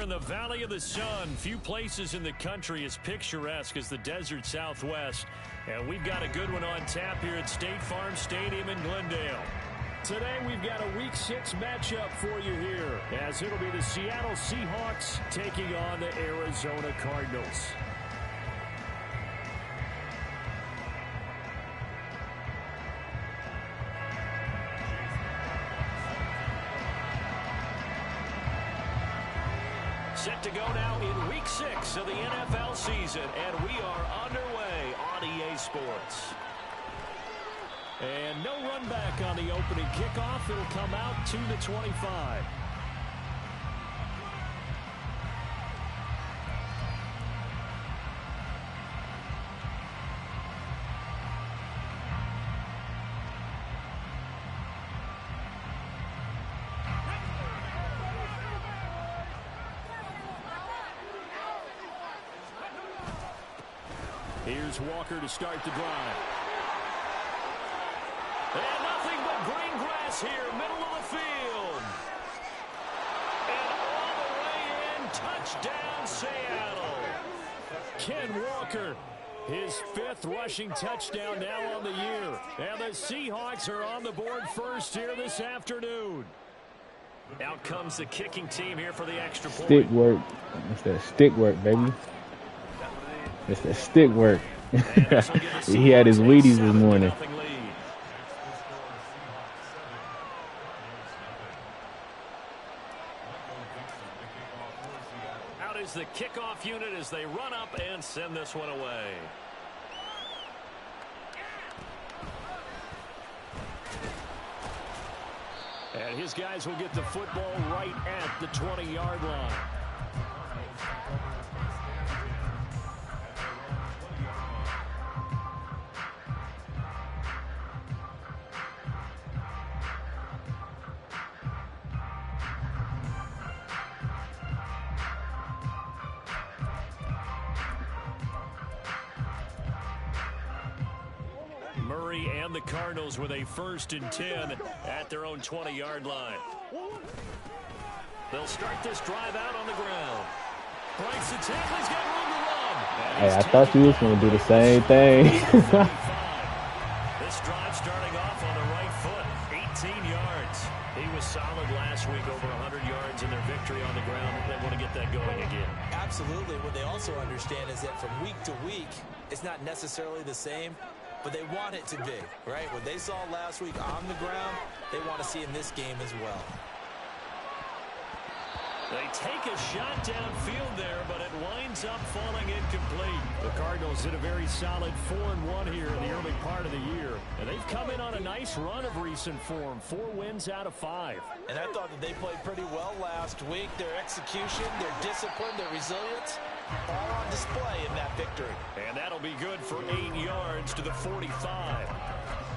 here in the Valley of the Sun. Few places in the country as picturesque as the desert Southwest. And we've got a good one on tap here at State Farm Stadium in Glendale. Today we've got a Week 6 matchup for you here, as it'll be the Seattle Seahawks taking on the Arizona Cardinals. Set to go now in Week 6 of the NFL season, and we are underway on EA Sports. And no run back on the opening kickoff. It'll come out to the 25. Here's Walker to start the drive. And nothing but green grass here, middle of the field. And all the way in, touchdown Seattle. Ken Walker, his 5th rushing touchdown now on the year. And the Seahawks are on the board first here this afternoon. Out comes the kicking team here for the extra point. Stick work. It's that stick work, baby. It's that stick work. He had his Wheaties this morning. Out is the kickoff unit as they run up and send this one away. And his guys will get the football right at the 20-yard line. Murray and the Cardinals with a 1st and 10 at their own 20-yard line. They'll start this drive out on the ground. Breaks the tackle. He's got room to run. Hey, I thought you was going to do the same thing. This drive starting off on the right foot. 18 yards. He was solid last week, over 100 yards in their victory on the ground. They want to get that going again. Absolutely. What they also understand is that from week to week, it's not necessarily the same, but they want it to be, right? What they saw last week on the ground, they want to see in this game as well. They take a shot downfield there, but it winds up falling incomplete. The Cardinals did a very solid 4-1 here in the early part of the year. And they've come in on a nice run of recent form. 4 wins out of 5. And I thought that they played pretty well last week. Their execution, their discipline, their resilience, all on display in that victory. And that'll be good for 8 yards to the 45.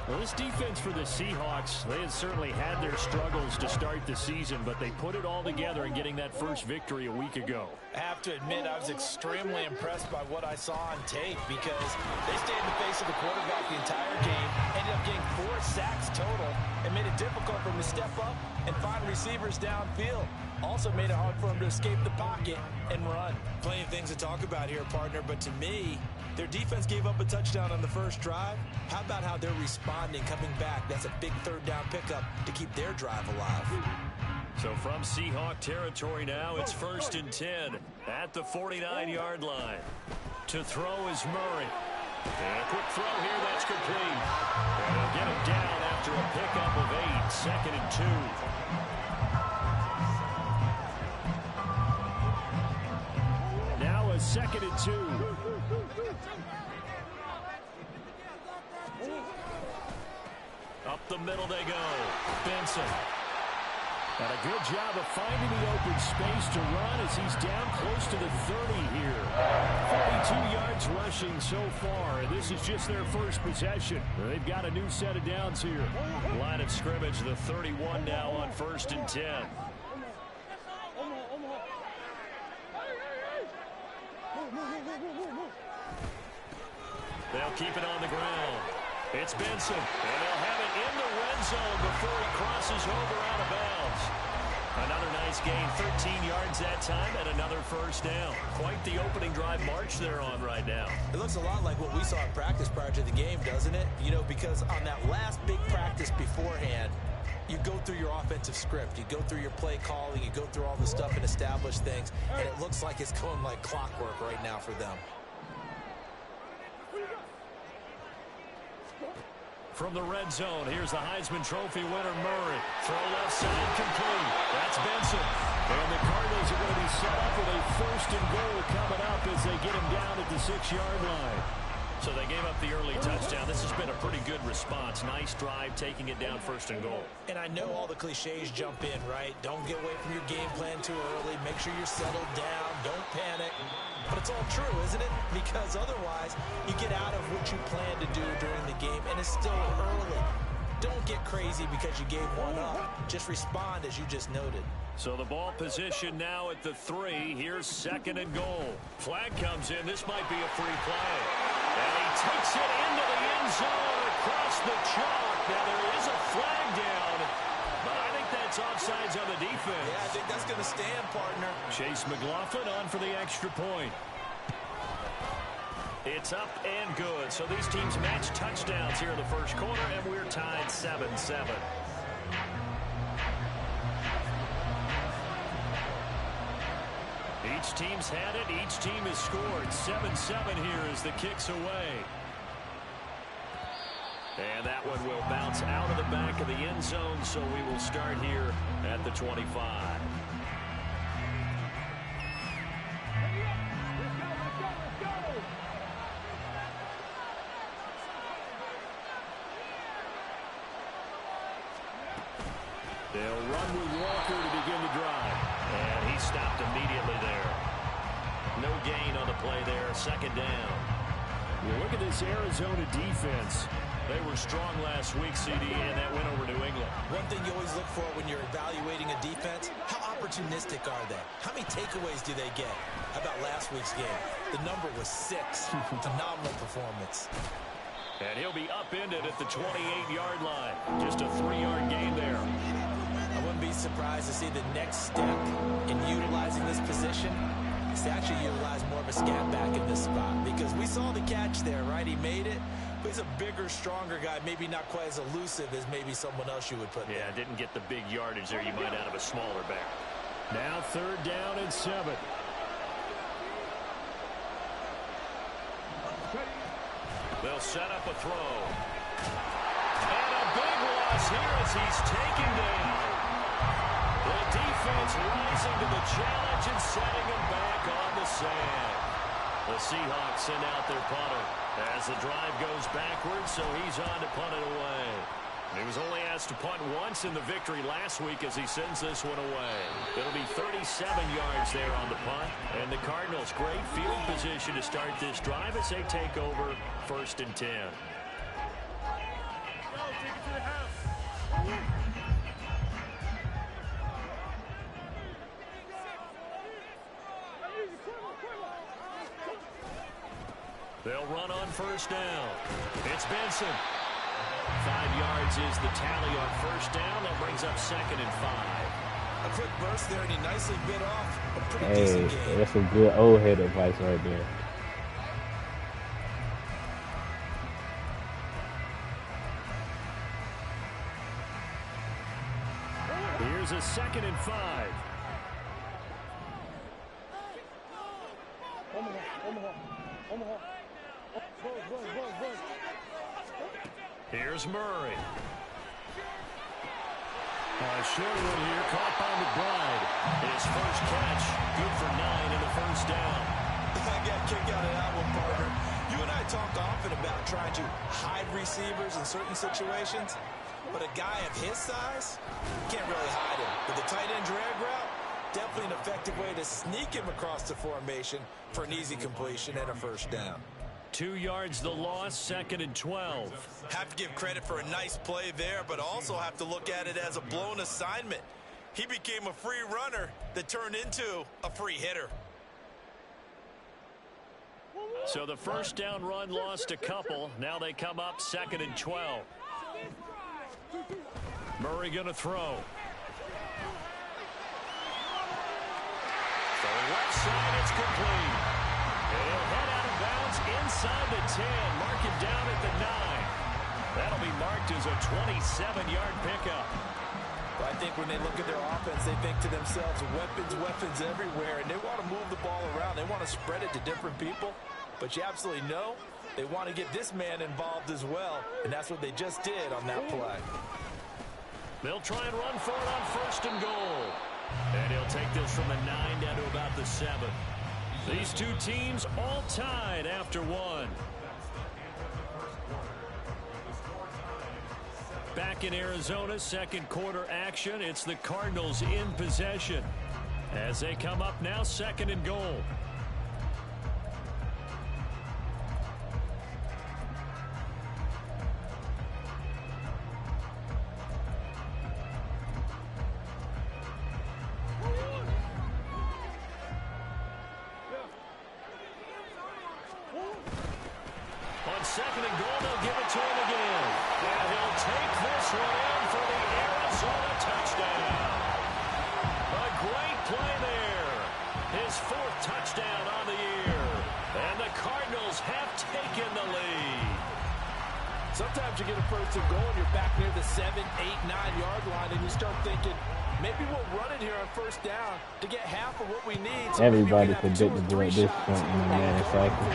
Well, this defense for the Seahawks, they had certainly had their struggles to start the season, but they put it all together in getting that first victory a week ago. I have to admit, I was extremely impressed by what I saw on tape because they stayed in the face of the quarterback the entire game, ended up getting 4 sacks total, and made it difficult for him to step up and find receivers downfield. Also made it hard for him to escape the pocket and run. Plenty of things to talk about here, partner, but to me, their defense gave up a touchdown on the first drive. How about how they're responding, coming back? That's a big 3rd down pickup to keep their drive alive. So from Seahawk territory now, it's 1st and 10 at the 49-yard line. To throw is Murray. And a quick throw here, that's complete. And they'll get him down after a pickup of 8, 2nd and 2. Now a 2nd and 2. Up the middle they go. Benson. And a good job of finding the open space to run as he's down close to the 30 here. 42 yards rushing so far, and this is just their first possession. They've got a new set of downs here. Line of scrimmage, the 31 now on 1st and 10. They'll keep it on the ground. It's Benson, and they'll have it in the red zone before he crosses over out of bounds. Another nice gain, 13 yards that time, and another first down. Quite the opening drive march they're on right now. It looks a lot like what we saw in practice prior to the game, doesn't it? You know, because on that last big practice beforehand, you go through your offensive script, you go through your play calling, you go through all the stuff and establish things, and it looks like it's going like clockwork right now for them. From the red zone, here's the Heisman Trophy winner, Murray. Throw left side, complete. That's Benson. And the Cardinals are going to be set up with a first and goal coming up as they get him down at the 6-yard line. So they gave up the early touchdown. This has been a pretty good response. Nice drive, taking it down first and goal. And I know all the cliches jump in, right? Don't get away from your game plan too early. Make sure you're settled down. Don't panic. But it's all true, isn't it? Because otherwise, you get out of what you plan to do during the game, and it's still early. Don't get crazy because you gave one up. Just respond as you just noted. So the ball position now at the 3. Here's second and goal. Flag comes in. This might be a free play. And he takes it into the end zone across the chalk. Now there is a flag down, but I think that's offsides on the defense. Yeah, I think that's going to stand, partner. Chase McLaughlin on for the extra point. It's up and good. So these teams match touchdowns here in the first quarter, and we're tied 7-7. Each team's had it. Each team has scored. 7-7 here as the kick's away. And that one will bounce out of the back of the end zone, so we will start here at the 25. They'll run with Walker to begin the drive. And he stopped immediately there. No gain on the play there. Second down. Well, look at this Arizona defense. They were strong last week, CD, and that went over New England. One thing you always look for when you're evaluating a defense, how opportunistic are they? How many takeaways do they get? How about last week's game? The number was 6. Phenomenal performance. And he'll be upended at the 28-yard line. Just a 3-yard gain there. I wouldn't be surprised to see the next step in utilizing this position is to actually utilize more of a scat back in this spot. Because we saw the catch there, right? He made it. But he's a bigger, stronger guy, maybe not quite as elusive as maybe someone else you would put there. Yeah, didn't get the big yardage there you might out of a smaller back. Now 3rd down and 7. They'll set up a throw. And a big loss here as he's taken down. The defense rising to the challenge and setting him back on the sand. The Seahawks send out their punter as the drive goes backwards, so he's on to punt it away. He was only asked to punt once in the victory last week as he sends this one away. It'll be 37 yards there on the punt. And the Cardinals, great field position to start this drive as they take over 1st and 10. They'll run on 1st down. It's Benson. 5 yards is the tally on 1st down. That brings up 2nd and 5. A quick burst there, and he nicely bit off a pretty decent game. That's some good old head advice right there. Here's a 2nd and 5. Here's Murray. Short one here, caught by McBride. His first catch, good for 9 in the 1st down. I got a kick out of that one, partner. You and I talk often about trying to hide receivers in certain situations, but a guy of his size, can't really hide him. But the tight end drag route, definitely an effective way to sneak him across the formation for an easy completion and a 1st down. 2 yards the loss, 2nd and 12. Have to give credit for a nice play there, but also have to look at it as a blown assignment. He became a free runner that turned into a free hitter. So the 1st down run lost a couple. Now they come up 2nd and 12. Murray going to throw. left side, it's complete. And he'll head out of bounds inside the 10. Mark him down at the 9. That'll be marked as a 27-yard pickup. Well, I think when they look at their offense, they think to themselves, weapons everywhere, and they want to move the ball around. They want to spread it to different people, but you absolutely know they want to get this man involved as well, and that's what they just did on that play. They'll try and run for it on 1st and goal. And he'll take this from the 9 down to about the 7. These two teams all tied after 1. Back in Arizona, second quarter action. It's the Cardinals in possession as they come up now 2nd and goal. On 2nd and goal, they'll give it to him again. And he'll take this one in for the Arizona touchdown. A great play there. His 4th touchdown on the year. And the Cardinals have taken the lead. Sometimes you get a 1st and goal and you're back near the 7, 8, 9-yard line, and you start thinking, maybe we'll run it here on 1st down to get half of what we need. So everybody predictable at this point in the man cycle.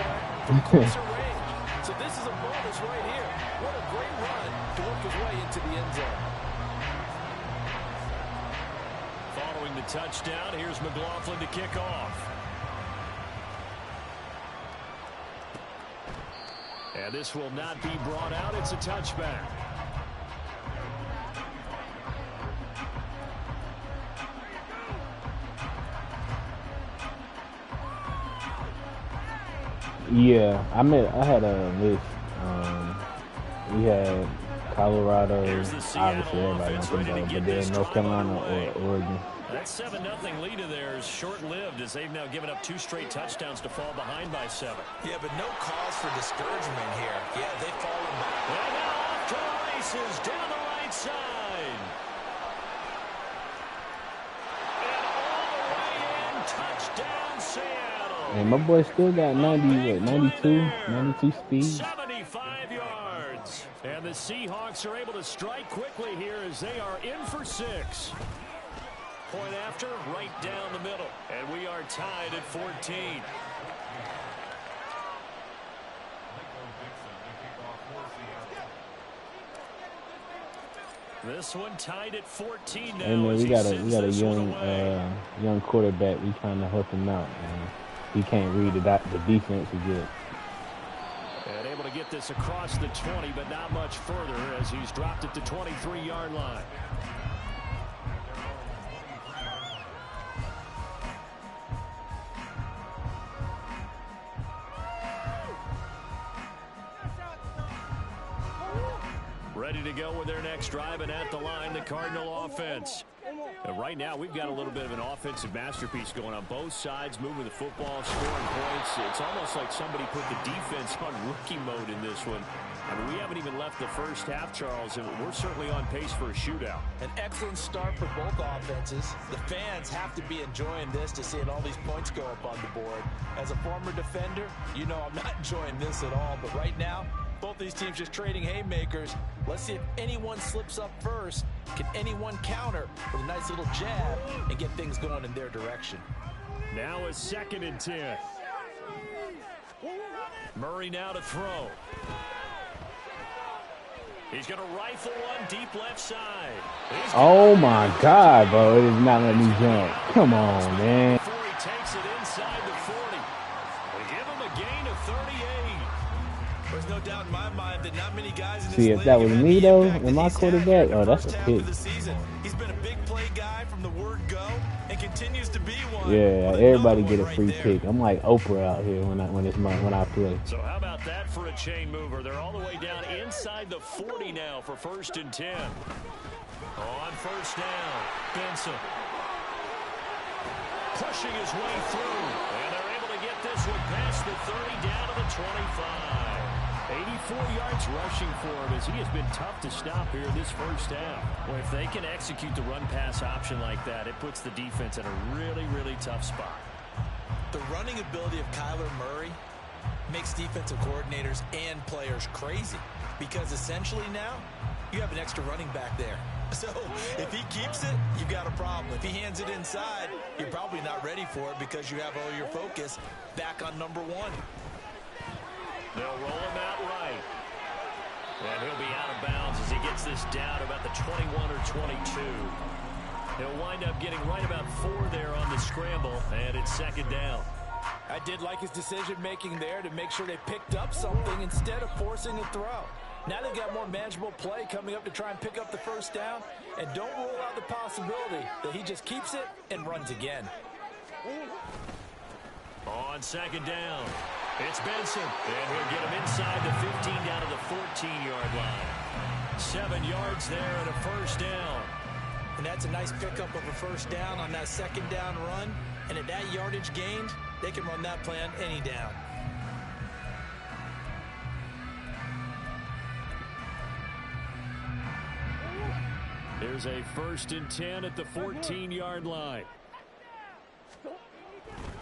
So this is a bonus right here. What a great run to work his way into the end zone. Following the touchdown, here's McLaughlin to kick off. And this will not be brought out. It's a touchback. Yeah, I had a list. We had Colorado, obviously everybody wants to go, but then North Carolina or Oregon. That 7-0 lead of theirs short-lived as they've now given up 2 straight touchdowns to fall behind by 7. Yeah, but no cause for discouragement here. Yeah, they've fallen back. And now off to the races down the right side. And all the way in, touchdown Seattle. And my boy still got 92 speed. 75 yards. And the Seahawks are able to strike quickly here as they are in for 6. Point after, right down the middle. And we are tied at 14. This one tied at 14 now. And we got a young quarterback. We trying to help him out, man. He can't read the defense again. And able to get this across the 20, but not much further as he's dropped it to 23-yard line. Ready to go with their next drive, and at the line, the Cardinal offense. And right now, we've got a little bit of an offensive masterpiece going on both sides, moving the football, scoring points. It's almost like somebody put the defense on rookie mode in this one. I mean, we haven't even left the first half, Charles, and we're certainly on pace for a shootout. An excellent start for both offenses. The fans have to be enjoying this to seeing all these points go up on the board. As a former defender, you know I'm not enjoying this at all, but right now, both these teams just trading haymakers. Let's see if anyone slips up first. Can anyone counter with a nice little jab and get things going in their direction? Now a 2nd and 10. Murray now to throw. He's going to rifle one deep left side. Oh my God, bro. It is not letting me jump. Come on, man. Before he takes it inside the 40. They give him a gain of 38. There's no doubt in my mind that not many guys in this See, if that was me, though, and my quarterback, oh, that's a pick. He's been a big play guy from the word go and continues to be one. Yeah, everybody get a free pick. I'm like Oprah out here when I play. So how about that for a chain mover? They're all the way down inside the 40 now for 1st and 10. On 1st down, Benson pushing his way through, and they're able to get this one past the 30 down to the 25. 84 yards rushing for him as he has been tough to stop here in this first half. Well, if they can execute the run-pass option like that, it puts the defense in a really, really tough spot. The running ability of Kyler Murray makes defensive coordinators and players crazy because essentially now you have an extra running back there. So if he keeps it, you've got a problem. If he hands it inside, you're probably not ready for it because you have all your focus back on number one. They'll roll him out right. And he'll be out of bounds as he gets this down about the 21 or 22. He'll wind up getting right about 4 there on the scramble, and it's second down. I did like his decision-making there to make sure they picked up something instead of forcing a throw. Now they've got more manageable play coming up to try and pick up the first down, and don't rule out the possibility that he just keeps it and runs again. On second down, it's Benson, and he'll get him inside the 15 down to the 14-yard line. 7 yards there and a first down. And that's a nice pickup of a first down on that second down run. And at that yardage gained, they can run that plan any down. Here's a 1st and 10 at the 14-yard line.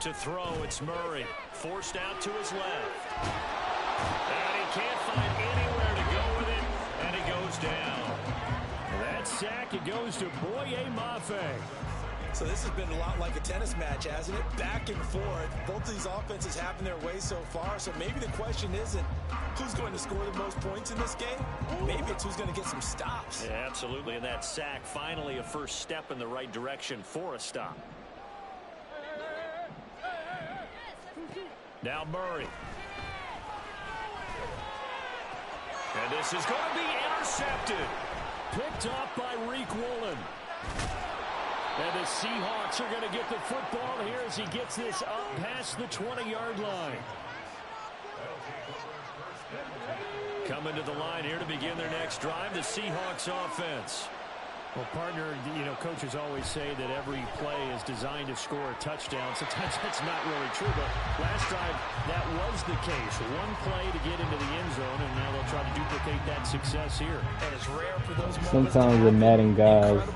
To throw, it's Murray. Forced out to his left. And he can't find anywhere to go with it, and it goes down. That sack, it goes to Boye Mafe. So this has been a lot like a tennis match, hasn't it? Back and forth. Both of these offenses having their way so far. So maybe the question isn't who's going to score the most points in this game. Maybe it's who's going to get some stops. Yeah, absolutely. And that sack, finally a first step in the right direction for a stop. Now Murray. And this is going to be intercepted. Picked off by Reek Woolen. And the Seahawks are going to get the football here as he gets this up past the 20-yard line. Coming to the line here to begin their next drive, the Seahawks offense. Well, partner, you know, coaches always say that every play is designed to score a touchdown. Sometimes that's not really true, but last drive, that was the case. One play to get into the end zone, and now they'll try to duplicate that success here. And it's rare for those moments. Sometimes with Madden guys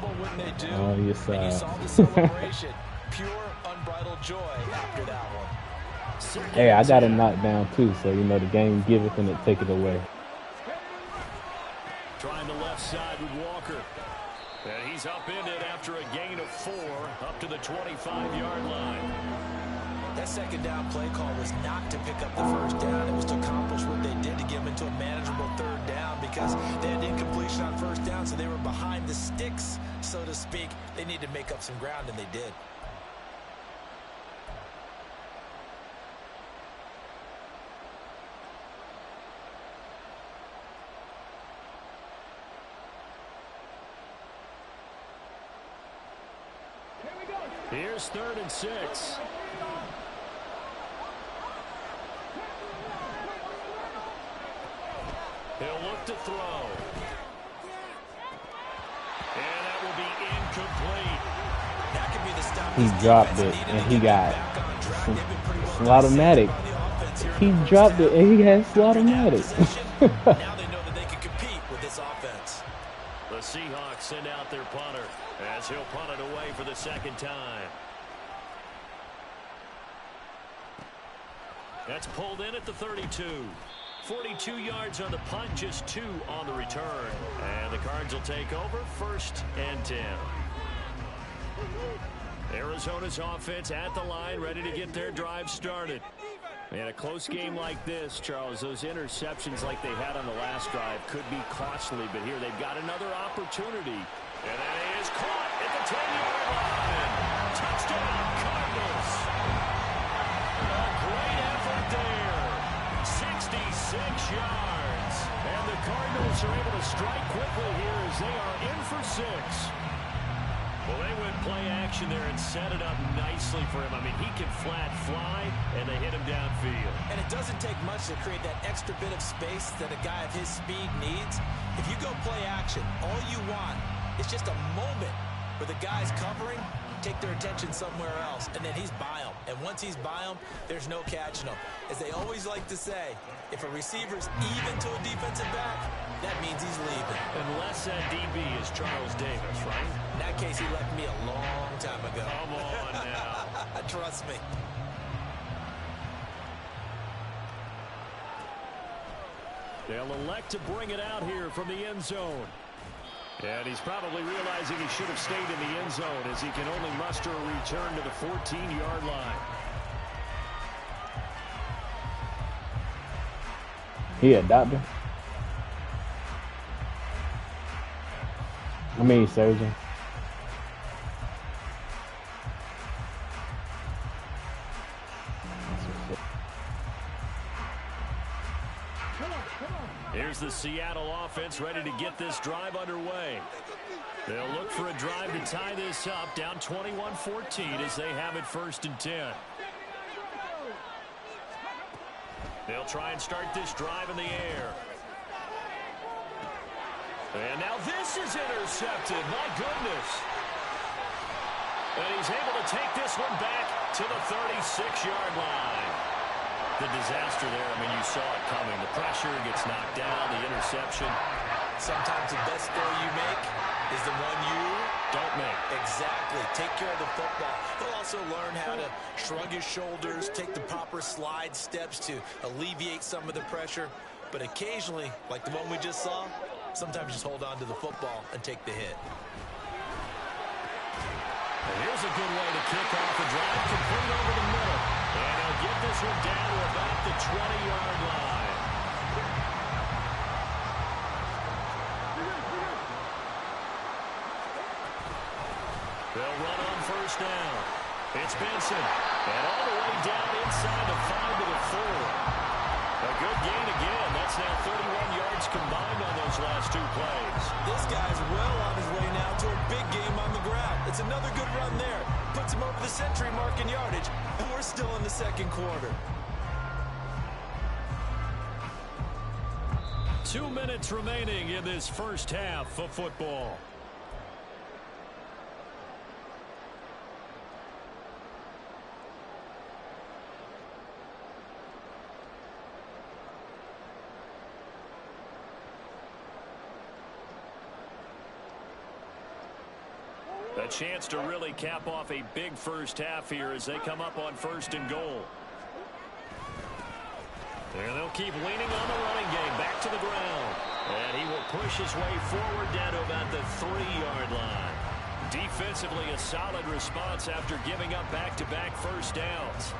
on your side. And you saw the celebration. Pure, unbridled joy after that one. Hey, I got a knockdown too, so you know the game giveth and it take it away. Trying the left side with Walker. And he's upended after a gain of 4 up to the 25-yard line. That second down play call was not to pick up the first down. It was to accomplish what they did to get them into a manageable third down because they had incompletion on first down, so they were behind the sticks, so to speak. They needed to make up some ground, and they did. Here's 3rd and 6. He'll look to throw. And that will be incomplete. That could be the stop. He dropped it, and he got Slaughtermatic. He dropped it, and he had Slaughtermatic. Now they know that they can compete with this offense. The Seahawks send out their punter as he'll punt it away for the second time. That's pulled in at the 32. 42 yards on the punt, just 2 on the return. And the Cards will take over 1st and 10. Arizona's offense at the line, ready to get their drive started. In a close game like this, Charles, those interceptions like they had on the last drive could be costly, but here they've got another opportunity. And that is caught at the 10-yard line. Touchdown, Cardinals. A great effort there. 66 yards. And the Cardinals are able to strike quickly here as they are in for 6. Well, they went play action there and set it up nicely for him. I mean, he can flat fly, and they hit him downfield. And it doesn't take much to create that extra bit of space that a guy of his speed needs. If you go play action, all you want is just a moment where the guy's covering, take their attention somewhere else, and then he's by him. And once he's by him, there's no catching him. As they always like to say, if a receiver's even to a defensive back, that means he's leaving. Unless that DB is Charles Davis, right? In that case, he left me a long time ago. Come on now. Trust me. They'll elect to bring it out here from the end zone. And he's probably realizing he should have stayed in the end zone as he can only muster a return to the 14-yard line. He a doctor? I mean surgeon. Here's the Seattle offense ready to get this drive underway. They'll look for a drive to tie this up, down 21-14 as they have it 1st and 10. They'll try and start this drive in the air. And now this is intercepted. My goodness. And he's able to take this one back to the 36-yard line. The disaster there, I mean, you saw it coming. The pressure gets knocked down, the interception. Sometimes the best throw you make is the one you don't make. Exactly. Take care of the football. He'll also learn how to shrug his shoulders, take the proper slide steps to alleviate some of the pressure. But occasionally, like the one we just saw, sometimes just hold on to the football and take the hit. And here's a good way to kick off a drive, complete over the middle. And he'll get this one down to about the 20-yard line. They'll run on 1st down. It's Benson. And all the way down inside the 5 to the 4. A good gain again. That's now 31 yards combined on those last 2 plays. This guy's well on his way now to a big game on the ground. It's another good run there. Puts him over the century mark in yardage, and we're still in the 2nd quarter. 2 minutes remaining in this first half of football. A chance to really cap off a big first half here as they come up on 1st and goal. And they'll keep leaning on the running game back to the ground. And he will push his way forward down to about the 3-yard line. Defensively, a solid response after giving up back-to-back first downs.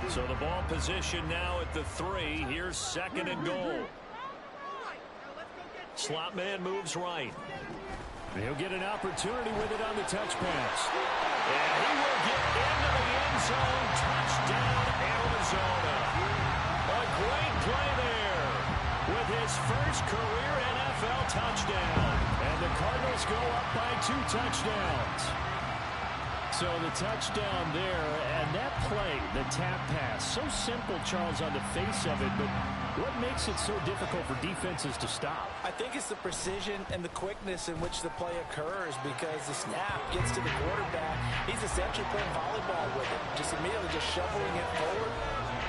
So the ball position now at the 3. Here's 2nd and goal. Slot man moves right. He'll get an opportunity with it on the touch pass. And he will get into the end zone. Touchdown, Arizona. A great play there with his first career NFL touchdown. And the Cardinals go up by 2 touchdowns. So the touchdown there, and that play, the tap pass, so simple, Charles, on the face of it, but what makes it so difficult for defenses to stop? I think it's the precision and the quickness in which the play occurs, because the snap gets to the quarterback. He's essentially playing volleyball with it, just immediately just shoveling it forward.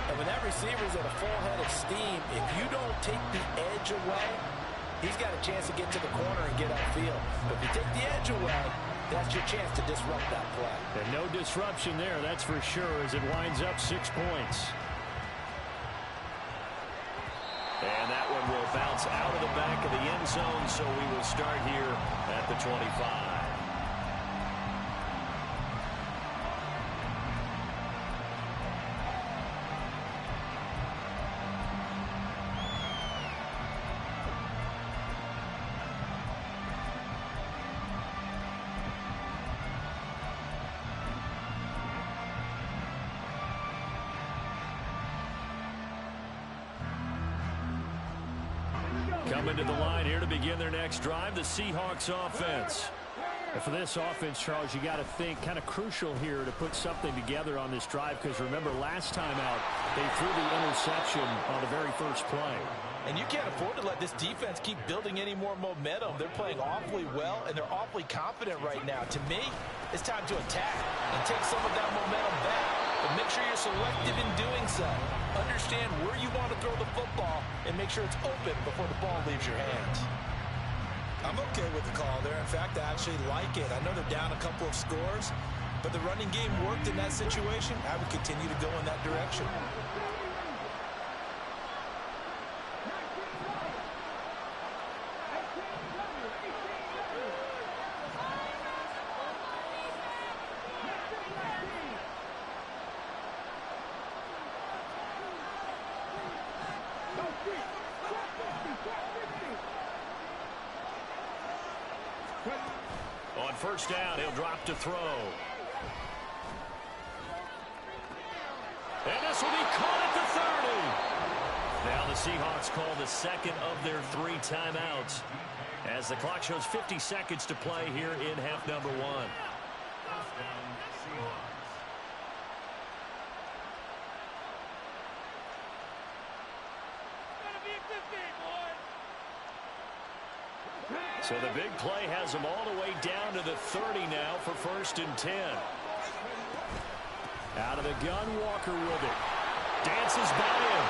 And when that receiver's at a full head of steam, if you don't take the edge away, he's got a chance to get to the corner and get upfield. But if you take the edge away, that's your chance to disrupt that play. And no disruption there, that's for sure, as it winds up 6 points. And that one will bounce out of the back of the end zone, so we will start here at the 25. Coming to the line here to begin their next drive, the Seahawks offense. And for this offense, Charles, you got to think kind of crucial here to put something together on this drive, because remember last time out they threw the interception on the very first play. And you can't afford to let this defense keep building any more momentum. They're playing awfully well, and they're awfully confident right now. To me, it's time to attack and take some of that momentum back. but make sure you're selective in doing so. Understand where you want to throw the football and make sure it's open before the ball leaves your hands. I'm okay with the call there. In fact, I actually like it. I know they're down a couple of scores, but the running game worked in that situation. I would continue to go in that direction. On first down, he'll drop to throw. And this will be caught at the 30. Now the Seahawks call the second of their 3 timeouts as the clock shows 50 seconds to play here in half number 1. So the big play has them all the way down to the 30 now for first and 10. Out of the gun, Walker with it. Dances by him.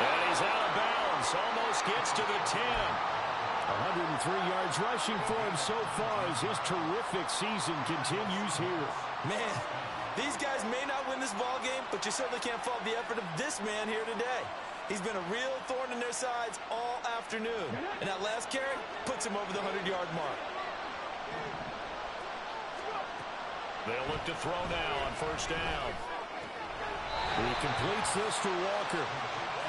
And he's out of bounds. Almost gets to the 10. 103 yards rushing for him so far as his terrific season continues here. Man, these guys may not win this ball game, but you certainly can't fault the effort of this man here today. He's been a real thorn in their sides all afternoon. And that last carry puts him over the 100-yard mark. They'll look to throw now on first down. He completes this to Walker.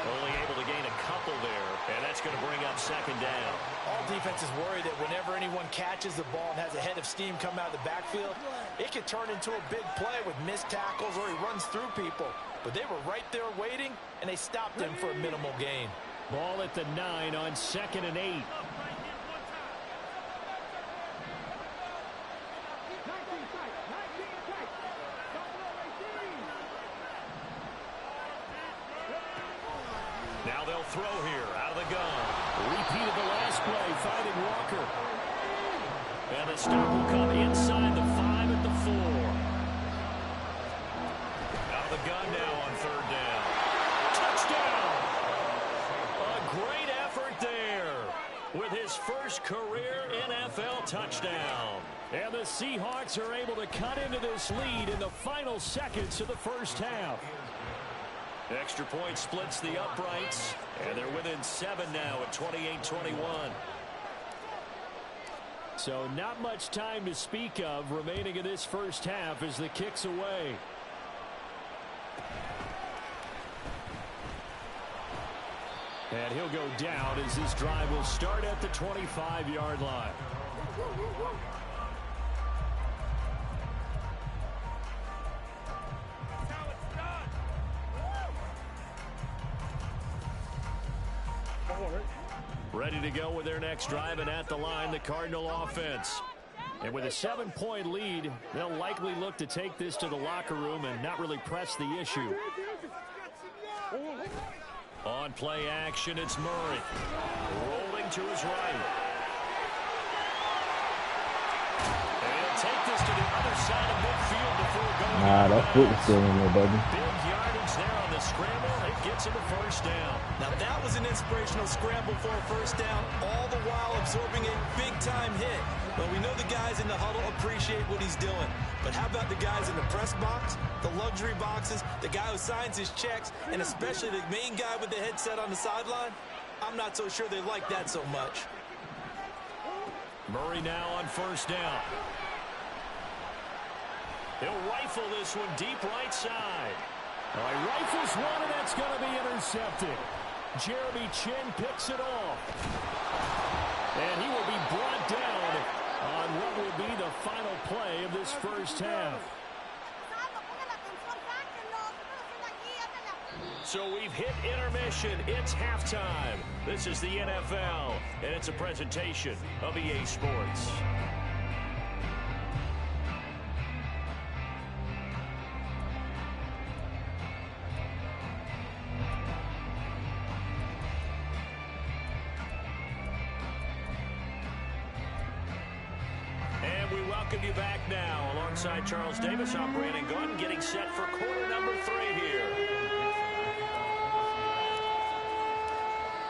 Only able to gain a couple there, and that's going to bring up second down. All defenses worry that whenever anyone catches the ball and has a head of steam come out of the backfield, it could turn into a big play with missed tackles or he runs through people. But they were right there waiting, and they stopped him for a minimal gain. Ball at the 9 on second and 8. Now they'll throw here out of the gun. Repeat of the last play, finding Walker. And the stop will come inside the 5 at the 4. Out of the gun now on third down. Touchdown! A great effort there with his first career NFL touchdown. And the Seahawks are able to cut into this lead in the final seconds of the first half. Extra point splits the uprights, and they're within 7 now at 28-21. So not much time to speak of remaining in this first half as the kick's away. And he'll go down as this drive will start at the 25-yard line. Ready to go with their next drive, and at the line, the Cardinal offense. And with a 7-point lead, they'll likely look to take this to the locker room and not really press the issue. On play action, it's Murray. Rolling to his right. And he'll take this to the other side of midfield before going. Nah, that foot is still in there, baby. Big yardage there on the scramble. It gets him a first down. Now that was an inspirational scramble for a first down, all the while absorbing a big-time hit. Well, we know the guys in the huddle appreciate what he's doing. But how about the guys in the press box, the luxury boxes, the guy who signs his checks, and especially the main guy with the headset on the sideline? I'm not so sure they like that so much. Murray now on first down. He'll rifle this one deep right side. He rifles one, and that's going to be intercepted. Jeremy Chin picks it off. And he will be brought down on what will be the final play of this first half. So we've hit intermission. It's halftime. This is the NFL, and it's a presentation of EA Sports. welcome you back now. Alongside Charles Davis, I'm Brandon Gunn, getting set for quarter number 3 here.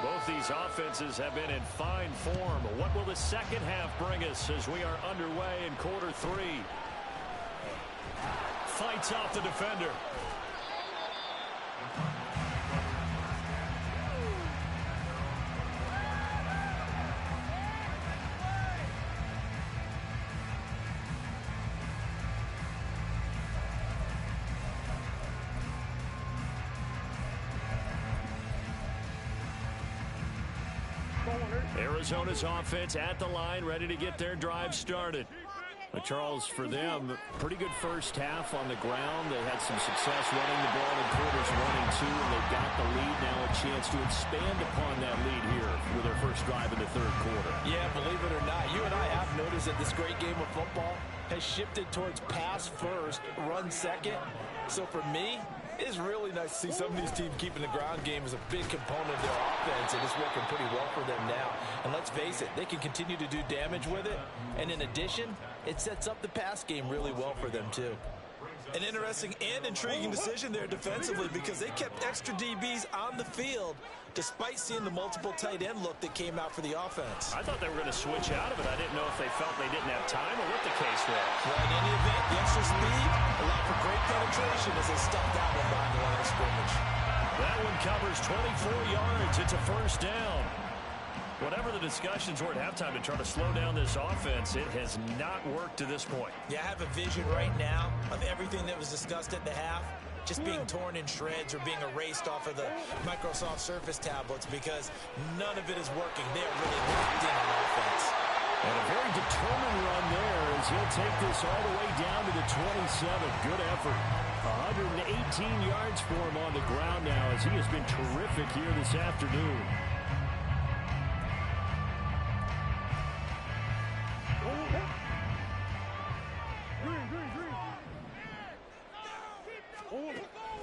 Both these offenses have been in fine form. What will the second half bring us as we are underway in quarter 3? Fights off the defender. Arizona's offense at the line, ready to get their drive started. Charles, for them, pretty good first half on the ground. They had some success running the ball in quarters 1 and 2, and they've got the lead now, a chance to expand upon that lead here with their first drive in the third quarter. Yeah, believe it or not, you and I have noticed that this great game of football has shifted towards pass first, run second. So for me, it's really nice to see some of these teams keeping the ground game as a big component of their offense, and it's working pretty well for them now. And let's face it, they can continue to do damage with it. And in addition, it sets up the pass game really well for them, too. An interesting and intriguing decision there defensively, because they kept extra DBs on the field despite seeing the multiple tight end look that came out for the offense. I thought they were going to switch out of it. I didn't know if they felt they didn't have time or what the case was. Well, in any event, the extra speed allowed for great penetration as they stuffed that one behind the line of scrimmage. That one covers 24 yards. It's a first down. Whatever the discussions were at halftime to try to slow down this offense, it has not worked to this point. Yeah, I have a vision right now of everything that was discussed at the half just being torn in shreds or being erased off of the Microsoft Surface tablets, because none of it is working. They're really locked in on offense. And a very determined run there as he'll take this all the way down to the 27. Good effort. 118 yards for him on the ground now, as he has been terrific here this afternoon.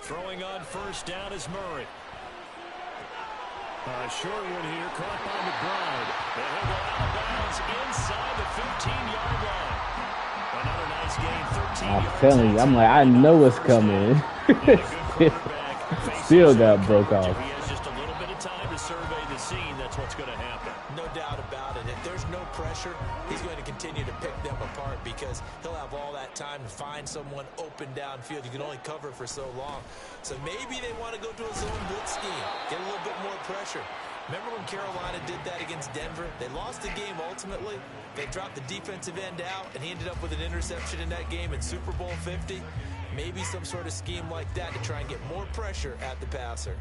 Throwing on first down is Murray. A short one here, caught by McBride. And he'll go out of bounds inside the 15-yard line. Another nice game, 13 yards. I'm telling you, I'm like, I know it's coming. Still got broke off. He has just a little bit of time to survey the scene. That's what's going to happen. No doubt about it. If there's no pressure, he's going to continue to pick them apart, because he'll have all that time to find someone open downfield. You can only cover for so long. So maybe they want to go to a zone blitz scheme, get a little bit more pressure. Remember when Carolina did that against Denver? They lost the game ultimately. They dropped the defensive end out, and he ended up with an interception in that game in Super Bowl 50. Maybe some sort of scheme like that to try and get more pressure at the passer.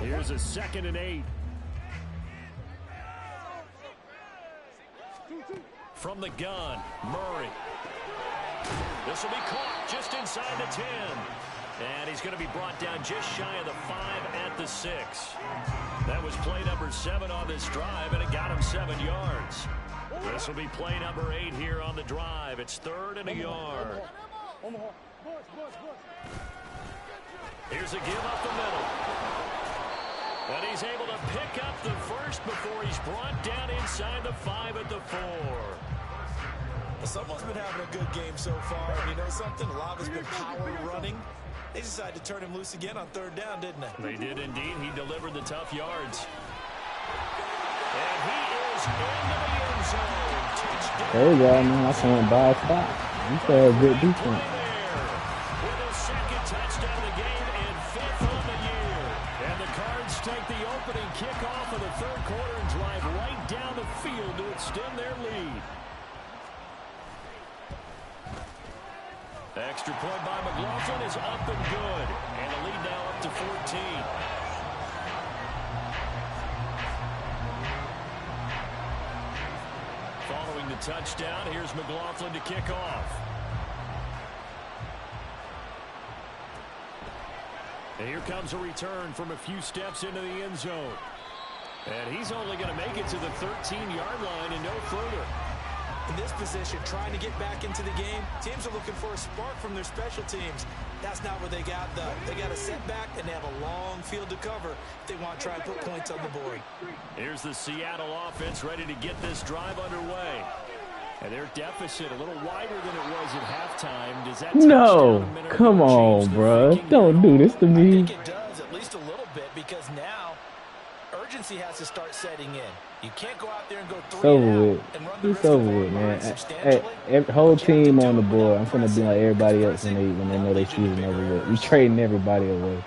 Here's a 2nd and 8. From the gun, Murray. This will be caught just inside the 10. And he's going to be brought down just shy of the 5 at the 6. That was play number 7 on this drive, and it got him 7 yards. This will be play number 8 here on the drive. It's 3rd and a yard. Here's a give up the middle. And he's able to pick up the first before he's brought down inside the 5 at the 4. Someone's been having a good game so far. And you know something? A lot has been power running. They decided to turn him loose again on 3rd down, didn't they? They did indeed. He delivered the tough yards. And he is into the end zone. Touchdown. There you go, man. That's one by a spot. You play a good defense. With his 2nd touchdown of the game and 5th on the year. And the Cards take the opening kickoff of the 3rd quarter and drive right down the field to extend their lead. Extra point by McLaughlin is up and good. And the lead now up to 14. Following the touchdown, here's McLaughlin to kick off. And here comes a return from a few steps into the end zone. And he's only going to make it to the 13-yard line and no further. In this position, trying to get back into the game, teams are looking for a spark from their special teams. That's not what they got. They got a setback, and they have a long field to cover if they want to try and put points on the board. Here's the Seattle offense ready to get this drive underway. And their deficit a little wider than it was at halftime. Does that no, come on, bro. Don't do this to me. I think it does, at least a little bit, because now urgency has to start setting in. You can't go out there and go 3 and out and run the risk of with, man. Hey, whole team on the board. I'm gonna be like everybody else when they know their season over with. We trading everybody away.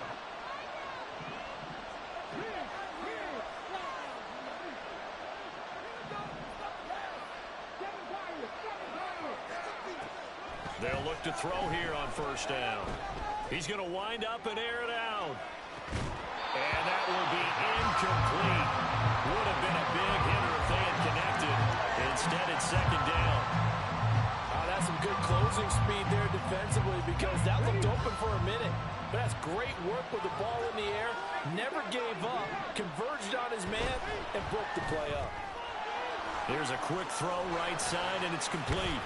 They'll look to throw here on first down. He's going to wind up and air it out. And that will be incomplete. Would have been a big hitter if they had connected. Instead, it's second down. That's some good closing speed there defensively, because that looked open for a minute. But that's great work with the ball in the air. Never gave up. Converged on his man and broke the play up. Here's a quick throw right side, and it's complete.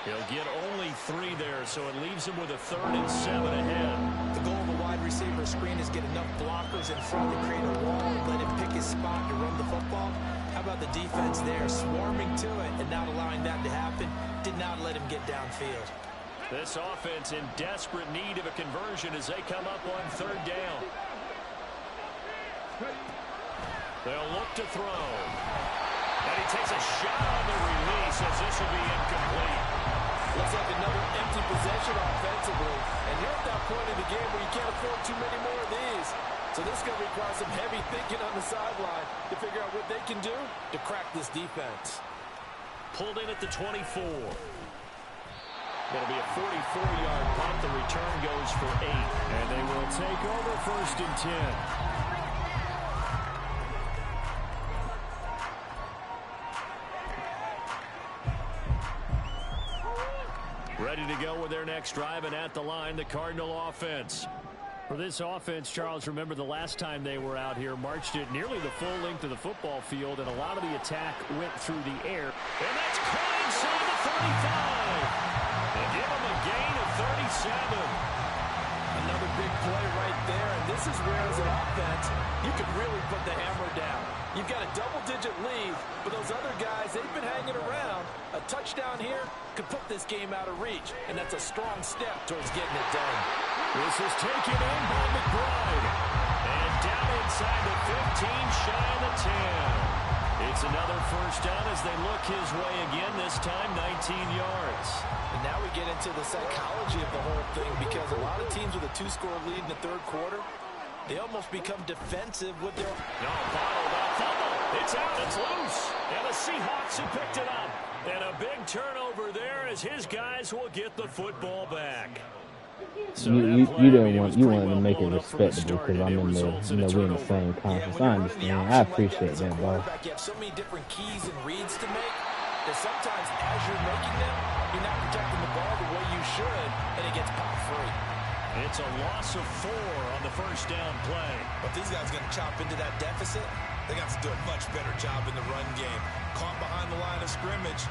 He'll get only 3 there, so it leaves him with a 3rd and 7 ahead. The goal of a wide receiver screen is get enough blockers in front to create a wall and let him pick his spot to run the football. How about the defense there, swarming to it and not allowing that to happen? Did not let him get downfield. This offense in desperate need of a conversion as they come up on 3rd down. They'll look to throw. And he takes a shot on the release as this will be incomplete. Looks like another empty possession offensively. And you're at that point in the game where you can't afford too many more of these. So this is going to require some heavy thinking on the sideline to figure out what they can do to crack this defense. Pulled in at the 24. It'll be a 44-yard punt. The return goes for 8. And they will take over 1st and 10. Ready to go with their next drive, and at the line, the Cardinal offense. For this offense, Charles, remember the last time they were out here, marched it nearly the full length of the football field, and a lot of the attack went through the air. And that's caught inside the 35. They give him a gain of 37. Another big play right there, and this is where, as an offense, you can really put the hammer down. You've got a double-digit lead, but those other guys, they've been hanging around. A touchdown here could put this game out of reach, and that's a strong step towards getting it done. This is taken in by McBride. And down inside the 15, shy of the 10. It's another first down as they look his way again, this time 19 yards. And now we get into the psychology of the whole thing, because a lot of teams with a 2-score lead in the 3rd quarter, they almost become defensive with their... No, bottled up, fumble. It's out, it's loose. And the Seahawks have picked it up. And a big turnover there as his guys will get the football back. So you wanted to make it respectable because I'm in the, we're in the same conference. I understand. I appreciate that, bro. You have so many different keys and reads to make that sometimes as you're making them, you're not protecting the ball the way you should, and it gets popped free. It's a loss of 4 on the first down play. But these guys are going to chop into that deficit. They got to do a much better job in the run game. Caught behind the line of scrimmage,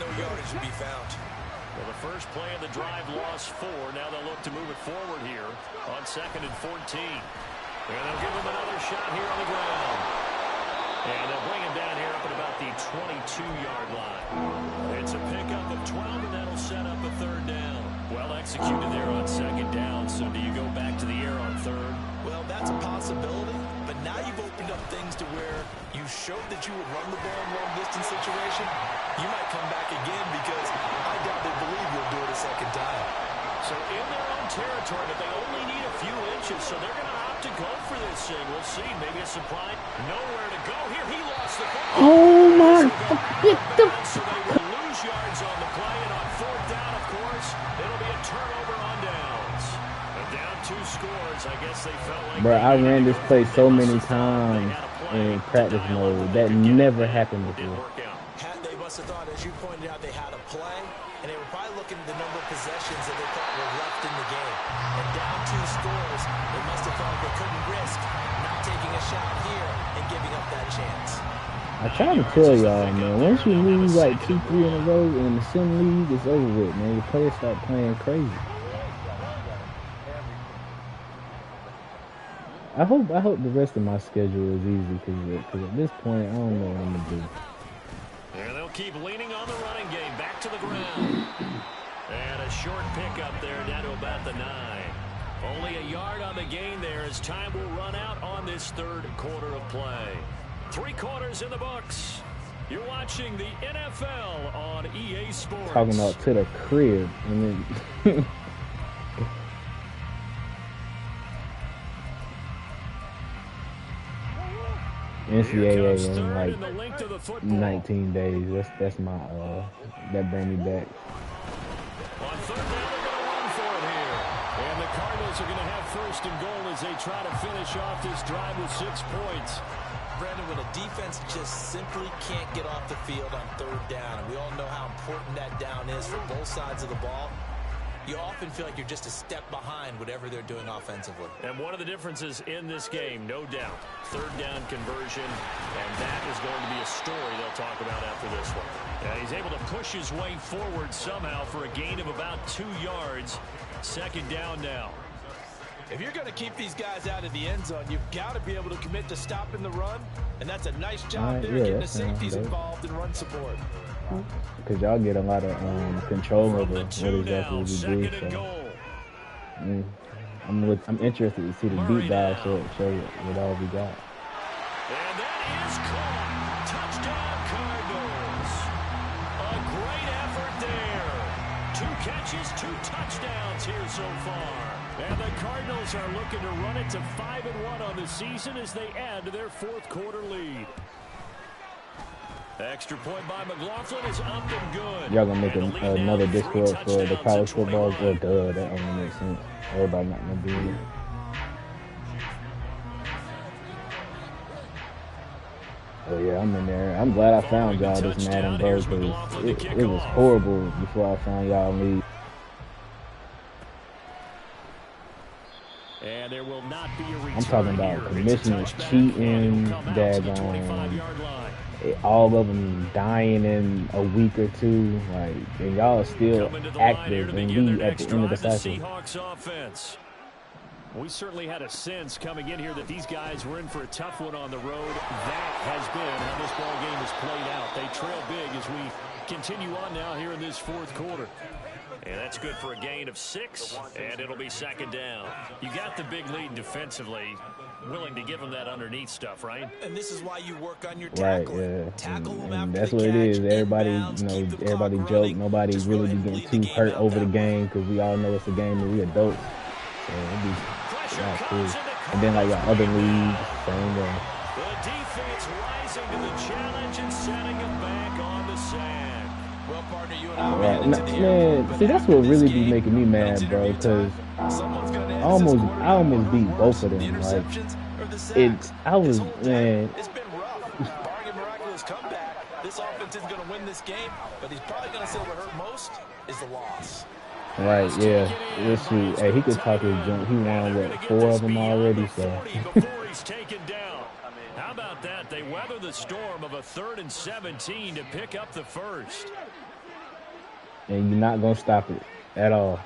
no yardage to be found. Well, the first play of the drive lost 4. Now they'll look to move it forward here on 2nd and 14. And they'll give him another shot here on the ground. And they'll bring him down here up at about the 22-yard line. It's a pickup of 12, and that'll set up a 3rd down. Well executed there on 2nd down. So do you go back to the air on 3rd? Well, that's a possibility. But now you've opened up things to where you showed that you would run the ball in long-distance situation. You might come back again, because I doubt they believe you'll do it a 2nd time. So in their own territory, but they only need a few inches, so they're going to opt to go for this thing. We'll see. Maybe a surprise. Nowhere to go. Here, he lost the football. Oh, my. So they will lose yards on the play, and on 4th down, of course, it'll be a turnover on downs. And down 2 scores, I guess they felt like... Bro, I ran this play so many times in practice mode. That never happened before. They must have thought, as you pointed out, they had a play, and they were probably looking at the number of possessions that they thought were left in the game. And down 2 scores, they must have thought they couldn't risk not taking a shot here and giving up that chance. I try to tell y'all, man, once you lose like 2-3 in a row in the sim league, it's over with, man. The players start playing crazy. I hope the rest of my schedule is easy because at this point I don't know what I'm gonna do. And they'll keep leaning on the running game. Back to the ground. And a short pickup there down to about the 9. Only a yard on the gain there as time will run out on this third quarter of play. 3 quarters in the books. You're watching the NFL on EA Sports. Talking about to the crib. And then NCAA in like 19 days. That's my that bring me back. On third down, they're going to run for it here. And the Cardinals are going to have first and goal as they try to finish off this drive with 6 points. Brandon, when a defense just simply can't get off the field on third down, and we all know how important that down is for both sides of the ball, you often feel like you're just a step behind whatever they're doing offensively. And one of the differences in this game, no doubt, third down conversion, and that is going to be a story they'll talk about after this one. And he's able to push his way forward somehow for a gain of about 2 yards. Second down now. If you're going to keep these guys out of the end zone, you've got to be able to commit to stopping the run, and that's a nice job there getting the safeties involved in run support. Because y'all get a lot of control over what exactly we do. So. I'm interested to see the deep dive show what all we got. And that is caught. Touchdown Cardinals. A great effort there. 2 catches, 2 touchdowns here so far. And the Cardinals are looking to run it to 5-1 on the season as they add to their 4th quarter lead. Extra point by McLaughlin is up and good. Y'all gonna make another Discord for the college football? Oh, duh, that only makes sense. Everybody not gonna be in it. Oh yeah, I'm in there. I'm glad I found y'all this Madden, bro, because it was horrible before I found y'all league. And there will not be a return. I'm talking about commissioners cheating, daggone, all of them dying in a week or 2, like, and y'all are still active and we at the end of the cycle. Seahawks offense. We certainly had a sense coming in here that these guys were in for a tough one on the road. That has been how this ball game has played out. They trail big as we continue on now here in this 4th quarter. And that's good for a gain of 6, and it'll be second down. You got the big lead defensively, willing to give them that underneath stuff, right? And this is why you work on your tackling. Right, yeah. Tackle them and after that's the what it is. catch, Everybody, inbounds, everybody joke. Nobody really be getting too hurt over the game because we all know it's a game and we adults. So it'd be cool. And then like our other leagues, same way. The defense rising to the challenge and setting them back on the sand. Well, partner, you and I man, see, that's what really be making me mad, bro, because I almost beat both of them. Like, I was, man. It's been rough. Barring a miraculous comeback, this offense is going to win this game, but he's probably going to say what hurt most is the loss. Right, yeah. Let's see. Hey, he could talk his junk. He won, what, 4 of them already, so. Before he's taken down. How about that? They weather the storm of a 3rd and 17 to pick up the first. And you're not going to stop it at all.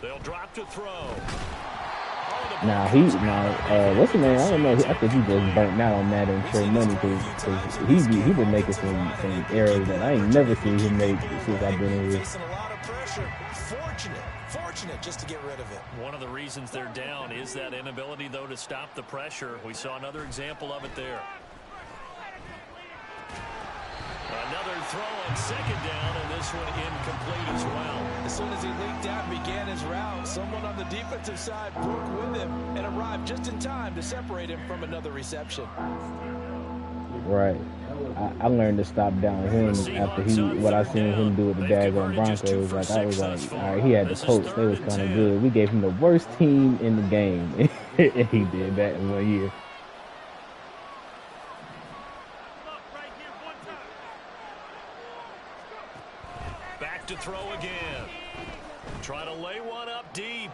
They'll drop to throw. Now, what's the name? I don't know. I think he just burnt out on Madden and Trey Money because he been making some errors that I ain't never seen him make since I've been in here. Facing a lot of pressure. Fortunate just to get rid of it. One of the reasons they're down is that inability, though, to stop the pressure. We saw another example of it there. Another throw on second down, and this one incomplete as well. As soon as he leaked out and began his route, someone on the defensive side broke with him and arrived just in time to separate him from another reception. Right. I learned to stop down him after what I seen him do with the daggone Broncos. Like, I was like, all right, he had the Colts. They was kind of good. We gave him the worst team in the game, and he did that in 1 year. Back to throw again. Try to lay one up deep.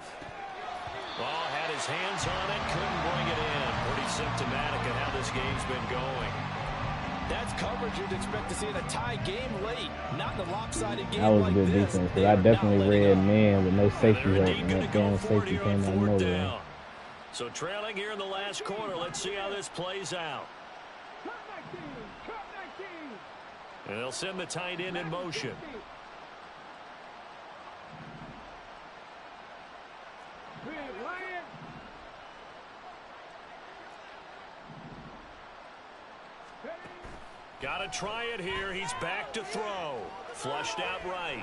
Well, had his hands on it, couldn't bring it in. Pretty symptomatic of how this game's been going. That's coverage you'd expect to see in a tie game late, not in a lopsided game That was like good this. defense, because I definitely read man with no safety help, and that damn for it safety here came on out of fourth nowhere. down. So trailing here in the last quarter. Let's see how this plays out. And they'll send the tight end in motion. Got to try it here. He's back to throw. Flushed out right.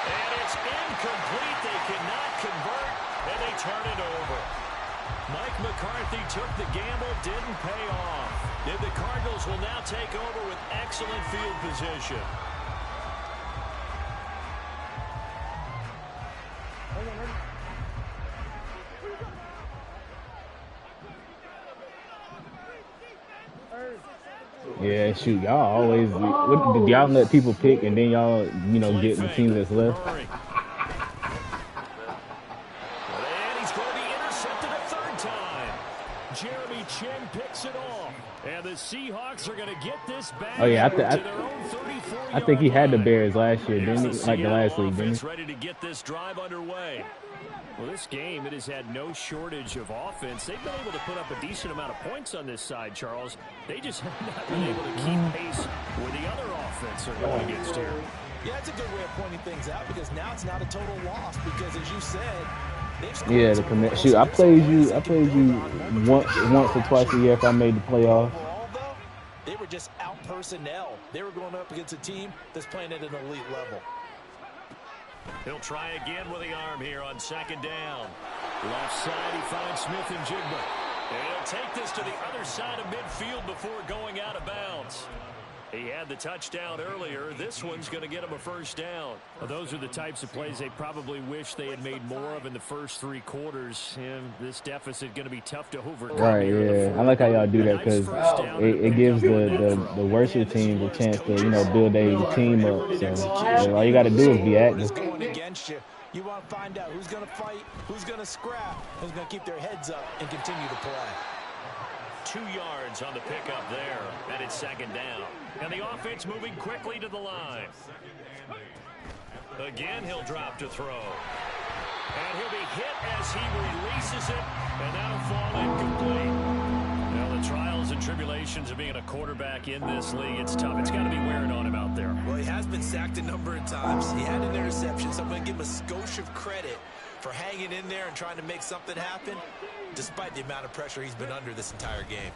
And it's incomplete. They cannot convert, and they turn it over. Mike McCarthy took the gamble, didn't pay off. And the Cardinals will now take over with excellent field position. Yeah, shoot, y'all always, y'all let people pick and then y'all, get the team that's left? And he's going to be intercepted a third time. Jeremy Chin picks it off. And the Seahawks are going to get this back. Oh, yeah, I think he had the Bears last year, didn't he? Like the last week, didn't he? Ready to get this drive underway. Well, this game, it has had no shortage of offense. They've been able to put up a decent amount of points on this side, Charles. They just have not been able to keep pace with the other offense they're going against here. Yeah, that's a good way of pointing things out because now it's not a total loss because, as you said, yeah, the commit. Shoot, I played you once or twice a year if I made the playoffs. Overall, though, they were just out personnel. They were going up against a team that's playing at an elite level. He'll try again with the arm here on second down. Left side, he finds Smith and Jigba. And he'll take this to the other side of midfield before going out of bounds. He had the touchdown earlier. This one's going to get him a first down. Well, those are the types of plays they probably wish they had made more of in the first three quarters. And this deficit going to be tough to overcome. Right, yeah. I like how y'all do that because it gives the worst team the chance to, build a team up. So all you got to do is be active. Going against you. You want to find out who's going to fight, who's going to scrap, who's going to keep their heads up and continue to play. 2 yards on the pickup there, and it's second down. And the offense moving quickly to the line. Again, he'll drop to throw. And he'll be hit as he releases it, and that'll fall incomplete. Now, the trials and tribulations of being a quarterback in this league, it's tough. It's got to be wearing on him out there. Well, he has been sacked a number of times. He had an interception, so I'm going to give him a skosh of credit for hanging in there and trying to make something happen, despite the amount of pressure he's been under this entire game.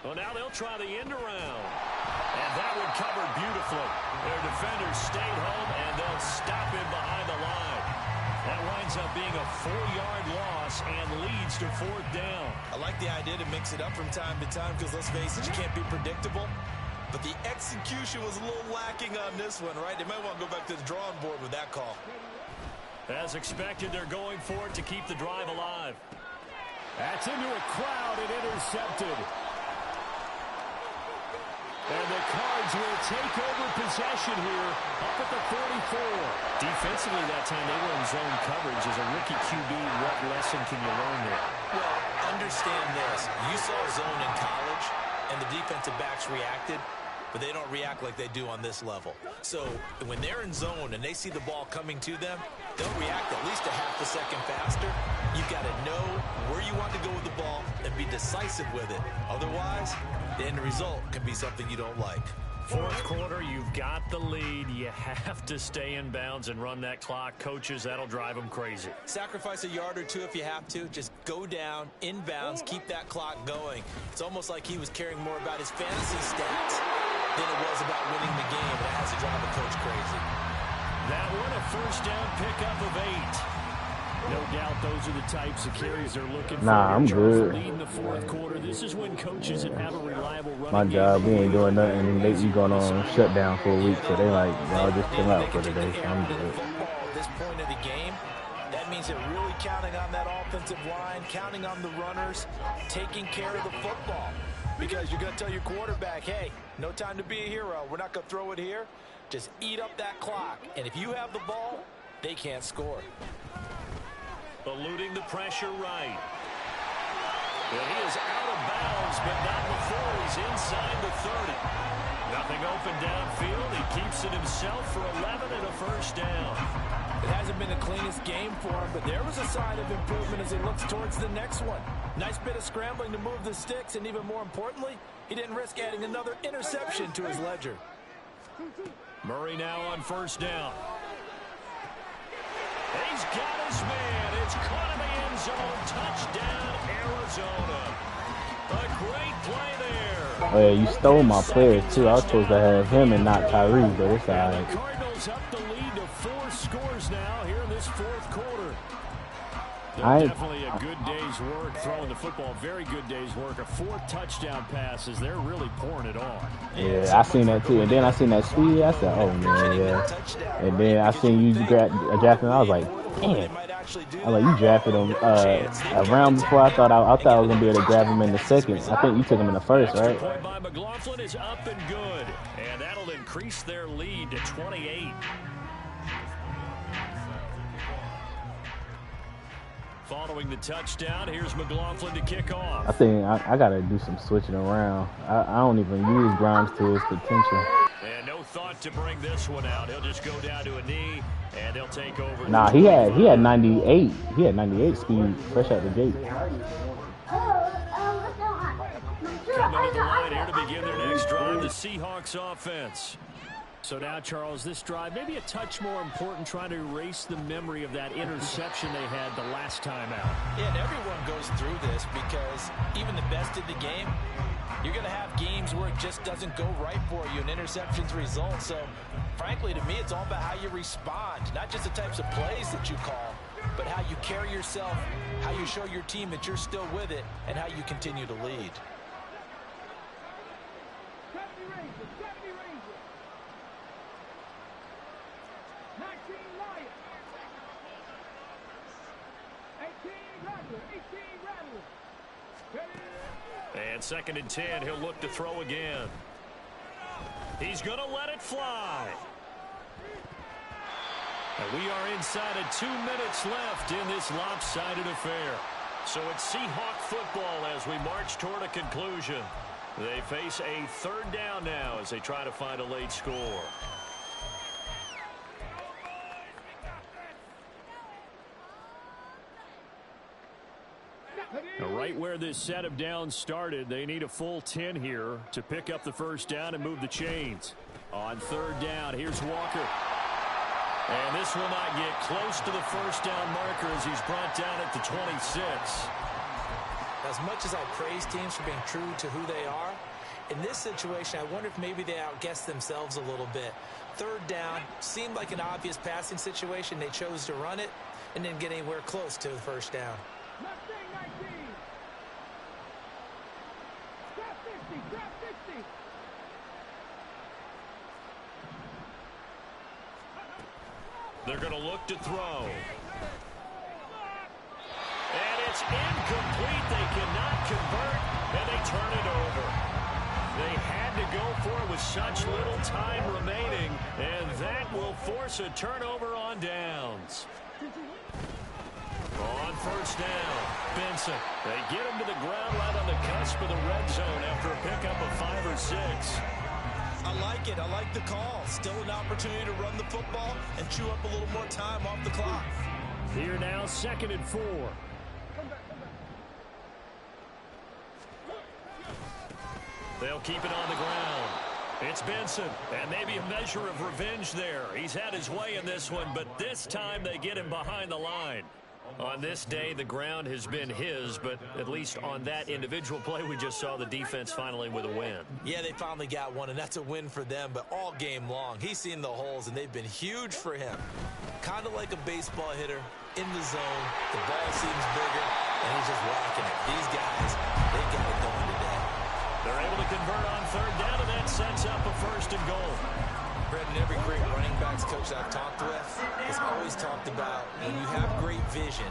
Well, now they'll try the end around. And that one covered beautifully. Their defenders stayed home, and they'll stop him behind the line. That winds up being a 4-yard loss and leads to fourth down. I like the idea to mix it up from time to time because, let's face it, you can't be predictable. But the execution was a little lacking on this one, right? They might want to go back to the drawing board with that call. As expected, they're going for it to keep the drive alive. That's into a crowd and intercepted. And the Cards will take over possession here up at the 44. Defensively that time, they were in zone coverage. As a rookie QB, what lesson can you learn there? Well, understand this. You saw zone in college, and the defensive backs reacted, but they don't react like they do on this level. So when they're in zone and they see the ball coming to them, they'll react at least a half a second faster. You've got to know where you want to go with the ball and be decisive with it. Otherwise, the end result can be something you don't like. Fourth quarter, you've got the lead. You have to stay in bounds and run that clock. Coaches, that'll drive them crazy. Sacrifice a yard or two if you have to. Just go down, in bounds, keep that clock going. It's almost like he was caring more about his fantasy stats than it was about winning the game, and it has to drive a coach crazy. That one, a first down pickup of 8. No doubt those are the types of carries they're looking for. Nah, I'm good. Leading the fourth quarter. This is when coaches that have a reliable running My job, we ain't doing nothing. You going on shutdown for a week, so they like, y'all just chill out for today, so I'm good. At this point of the game, that means they're really counting on that offensive line, counting on the runners, taking care of the football. Because you're going to tell your quarterback, hey, no time to be a hero. We're not going to throw it here. Just eat up that clock. And if you have the ball, they can't score. eluding the pressure right. And he is out of bounds, but not before he's inside the 30. Nothing open downfield. He keeps it himself for 11 and a first down. It hasn't been the cleanest game for him, but there was a sign of improvement as he looks towards the next one. Nice bit of scrambling to move the sticks, and even more importantly, he didn't risk adding another interception to his ledger. Murray now on first down. He's got his man. It's caught in the end zone. Touchdown, Arizona. A great play there. Oh, yeah, you stole my player, too. I was supposed to have him and not Tyree, but it's all right. The Cardinals up the lead to 4 scores now here in this fourth quarter. Definitely a good day's work throwing the football. Very good day's work. A 4 touchdown passes. They're really pouring it on. Yeah, I seen that too. And then I seen that speed. I said, oh, man, yeah. And then I seen you drafting. I was like, damn. I was like, you drafted him a round before. I thought I was going to be able to grab him in the second. I think you took him in the first, right? Point by McLaughlin is up and good. And that'll increase their lead to 28. Following the touchdown, here's McLaughlin to kick off. I think I got to do some switching around. I don't even use Grimes to his potential. And no thought to bring this one out. He'll just go down to a knee, and they'll take over. Nah, he had 98. He had 98 speed fresh out the gate. Coming to the line here to begin their next drive, the Seahawks offense. So now, Charles, this drive maybe a touch more important, trying to erase the memory of that interception they had the last time out. Yeah, and everyone goes through this because even the best in the game, you're going to have games where it just doesn't go right for you and interceptions result. So, frankly, to me, it's all about how you respond, not just the types of plays that you call, but how you carry yourself, how you show your team that you're still with it, and how you continue to lead. And 2nd and 10, he'll look to throw again. He's going to let it fly. And we are inside of 2 minutes left in this lopsided affair. So it's Seahawk football as we march toward a conclusion. They face a 3rd down now as they try to find a late score. Now, right where this set of downs started, they need a full 10 here to pick up the first down and move the chains. On 3rd down, here's Walker. And this will not get close to the first down marker as he's brought down at the 26. As much as I praise teams for being true to who they are, in this situation, I wonder if maybe they outguessed themselves a little bit. 3rd down seemed like an obvious passing situation. They chose to run it and didn't get anywhere close to the first down. They're going to look to throw. And it's incomplete. They cannot convert, and they turn it over. They had to go for it with such little time remaining, and that will force a turnover on downs. On 1st down, Benson. They get him to the ground right on the cusp of the red zone after a pickup of 5 or 6. I like it. I like the call. Still an opportunity to run the football and chew up a little more time off the clock. Here now, 2nd and 4. They'll keep it on the ground. It's Benson, and maybe a measure of revenge there. He's had his way in this one, but this time they get him behind the line. On this day, the ground has been his, but at least on that individual play, we just saw the defense finally with a win. Yeah, they finally got one, and that's a win for them, but all game long, he's seen the holes, and they've been huge for him. Kind of like a baseball hitter in the zone. The ball seems bigger, and he's just whacking it. These guys, they got it going today. They're able to convert on 3rd down, and that sets up a 1st and goal. Brendan, every great running backs coach I've talked with has always talked about when you have great vision,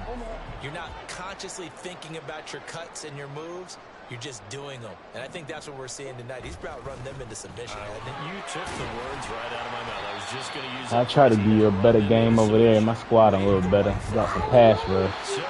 you're not consciously thinking about your cuts and your moves. You're just doing them. And I think that's what we're seeing tonight. He's about run them into submission. You took the words right out of my mouth. I was just going to use I try to give you a better game over there. My squad a little better. Got some pass rush. So